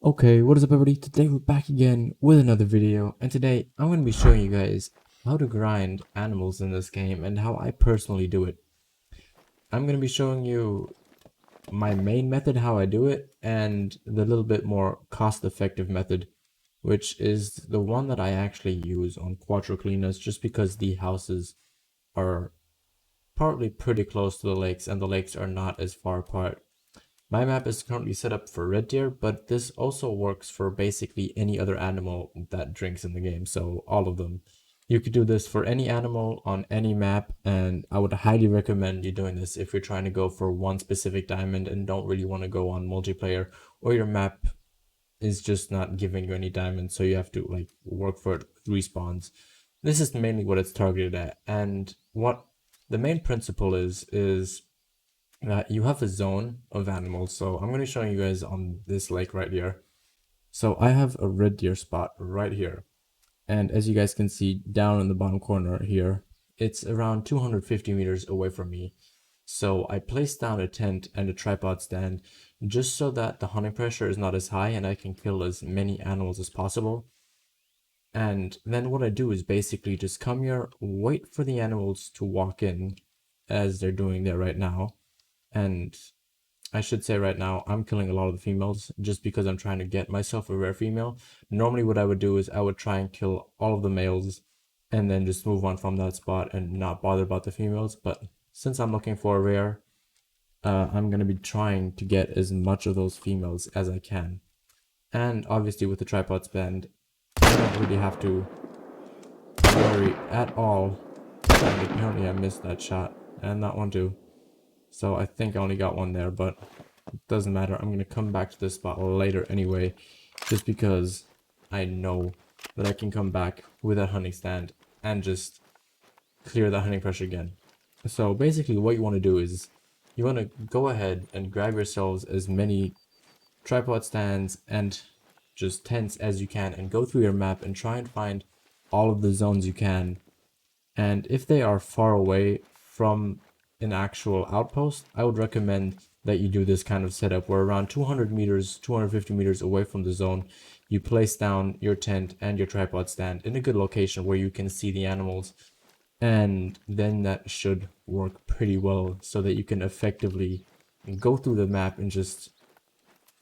Okay, what is up everybody? Today we're back again with another video, and today I'm going to be showing you guys how to grind animals in this game and how I personally do it. I'm going to be showing you my main method, how I do it, and the little bit more cost-effective method, which is the one that I actually use on Quattro Cleaners just because the houses are partly pretty close to the lakes and the lakes are not as far apart. My map is currently set up for red deer, but this also works for basically any other animal that drinks in the game, so all of them. You could do this for any animal on any map, and I would highly recommend you doing this if you're trying to go for one specific diamond and don't really want to go on multiplayer, or your map is just not giving you any diamonds, so you have to like work for it with respawns. This is mainly what it's targeted at, and what the main principle is you have a zone of animals. So I'm going to be showing you guys on this lake right here. So I have a red deer spot right here. And as you guys can see down in the bottom corner here, it's around 250 meters away from me. So I placed down a tent and a tripod stand just so that the hunting pressure is not as high and I can kill as many animals as possible. And then what I do is basically just come here, wait for the animals to walk in as they're doing there right now. And I should say right now, I'm killing a lot of the females just because I'm trying to get myself a rare female. Normally what I would do is I would try and kill all of the males and then just move on from that spot and not bother about the females. But since I'm looking for a rare, I'm going to be trying to get as much of those females as I can. And obviously with the tripod stand, I don't really have to worry at all. And apparently I missed that shot and that one too. So I think I only got one there, but it doesn't matter. I'm going to come back to this spot later anyway, just because I know that I can come back with that hunting stand and just clear that hunting pressure again. So basically what you want to do is you want to go ahead and grab yourselves as many tripod stands and just tents as you can and go through your map and try and find all of the zones you can. And if they are far away from an actual outpost, I would recommend that you do this kind of setup where around 200 meters, 250 meters away from the zone, you place down your tent and your tripod stand in a good location where you can see the animals. And then that should work pretty well so that you can effectively go through the map and just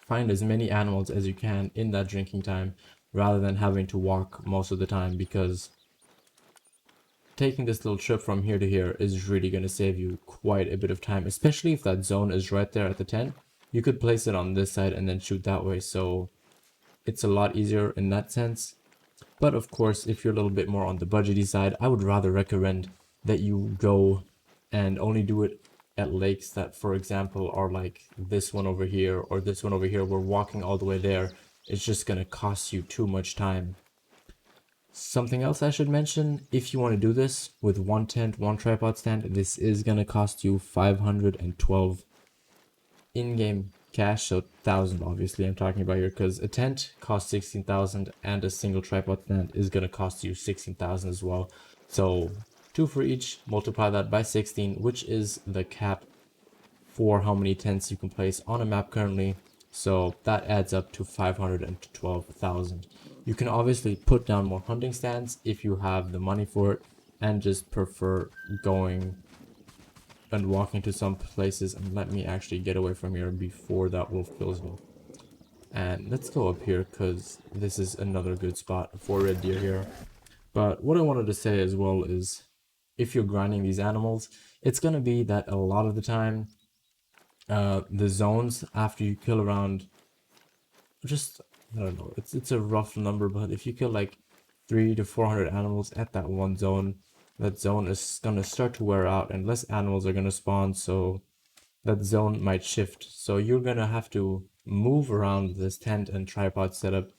find as many animals as you can in that drinking time rather than having to walk most of the time, because taking this little trip from here to here is really going to save you quite a bit of time, especially if that zone is right there at the tent. You could place it on this side and then shoot that way, so it's a lot easier in that sense. But of course, if you're a little bit more on the budgety side, I would rather recommend that you go and only do it at lakes that, for example, are like this one over here or this one over here. We're walking all the way there. It's just going to cost you too much time. Something else I should mention, if you want to do this with one tent, one tripod stand, this is going to cost you 512 in-game cash, so 1,000 obviously I'm talking about here, because a tent costs 16,000 and a single tripod stand is going to cost you 16,000 as well. So 2 for each, multiply that by 16, which is the cap for how many tents you can place on a map currently. So that adds up to 512,000. You can obviously put down more hunting stands if you have the money for it and just prefer going and walking to some places. And let me actually get away from here before that wolf kills me. And let's go up here because this is another good spot for red deer here. But what I wanted to say as well is if you're grinding these animals, it's going to be that a lot of the time the zones after you kill around just, I don't know, it's a rough number, but if you kill like 300 to 400 animals at that one zone, that zone is gonna start to wear out and less animals are gonna spawn, so that zone might shift. So you're gonna have to move around this tent and tripod setup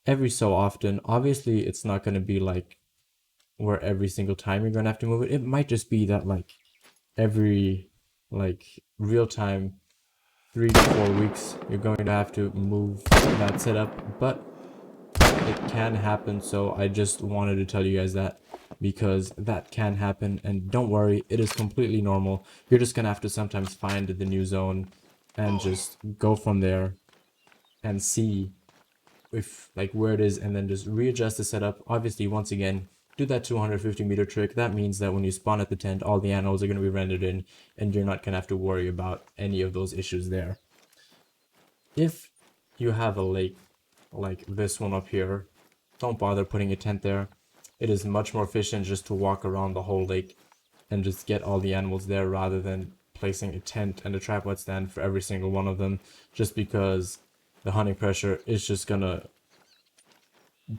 every so often. Obviously it's not gonna be like where every single time you're gonna have to move it. It might just be that like every like real time 3 to 4 weeks you're going to have to move that setup, but it can happen. So I just wanted to tell you guys that, because that can happen, and don't worry, it is completely normal. You're just gonna have to sometimes find the new zone and just go from there and see if like where it is, and then just readjust the setup. Obviously, once again, do that 250-meter trick. That means that when you spawn at the tent, all the animals are going to be rendered in, and you're not going to have to worry about any of those issues there. If you have a lake like this one up here, don't bother putting a tent there. It is much more efficient just to walk around the whole lake and just get all the animals there rather than placing a tent and a tripod stand for every single one of them, just because the hunting pressure is just gonna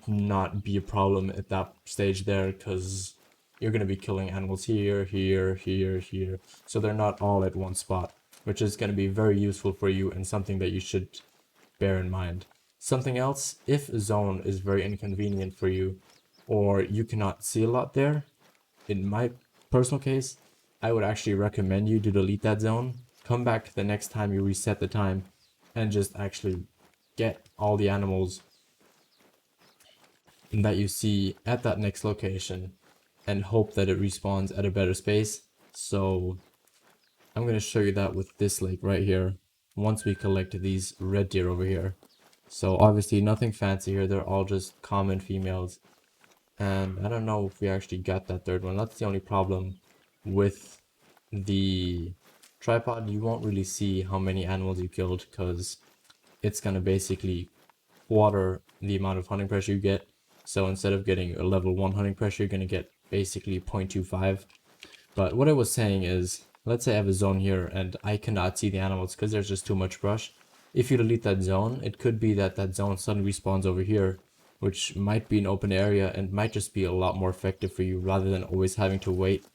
not be a problem at that stage there, because you're gonna be killing animals here, here, here, here, so they're not all at one spot, which is gonna be very useful for you and something that you should bear in mind. Something else, if a zone is very inconvenient for you or you cannot see a lot there, in my personal case, I would actually recommend you to delete that zone, come back the next time you reset the time, and just actually get all the animals that you see at that next location and hope that it respawns at a better space. So I'm going to show you that with this lake right here once we collect these red deer over here. So obviously nothing fancy here, they're all just common females. And I don't know if we actually got that third one. That's the only problem with the tripod. You won't really see how many animals you killed because it's going to basically quarter the amount of hunting pressure you get. So instead of getting a level 1 hunting pressure, you're going to get basically 0.25. But what I was saying is, let's say I have a zone here and I cannot see the animals because there's just too much brush. If you delete that zone, it could be that that zone suddenly respawns over here, which might be an open area and might just be a lot more effective for you rather than always having to wait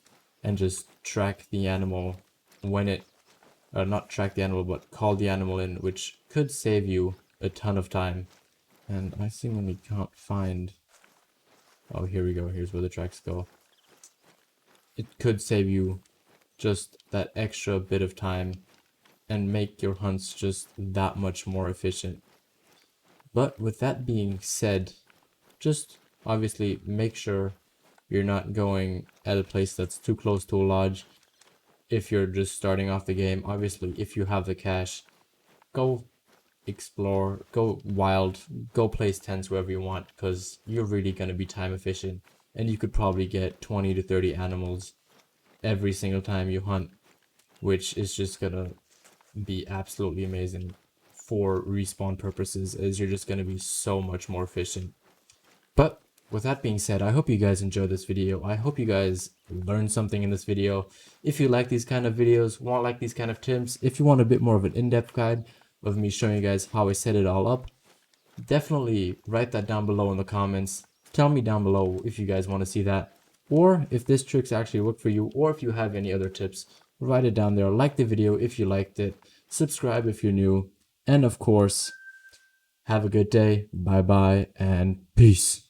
and just track the animal when it, not track the animal, but call the animal in, which could save you a ton of time. And I seemingly can't find, oh, here we go, here's where the tracks go. It could save you just that extra bit of time and make your hunts just that much more efficient. But with that being said, just obviously make sure you're not going at a place that's too close to a lodge. If you're just starting off the game, obviously if you have the cash, go explore, go wild, go place tents wherever you want, because you're really going to be time efficient and you could probably get 20 to 30 animals every single time you hunt, which is just gonna be absolutely amazing for respawn purposes, as you're just gonna be so much more efficient. But with that being said, I hope you guys enjoyed this video. I hope you guys learned something in this video. If you like these kind of videos, want like these kind of tips, if you want a bit more of an in-depth guide of me showing you guys how I set it all up, definitely write that down below in the comments. Tell me down below if you guys want to see that, or if this tricks actually work for you, or if you have any other tips, write it down there. Like the video if you liked it, subscribe if you're new, and of course, have a good day, bye bye, and peace.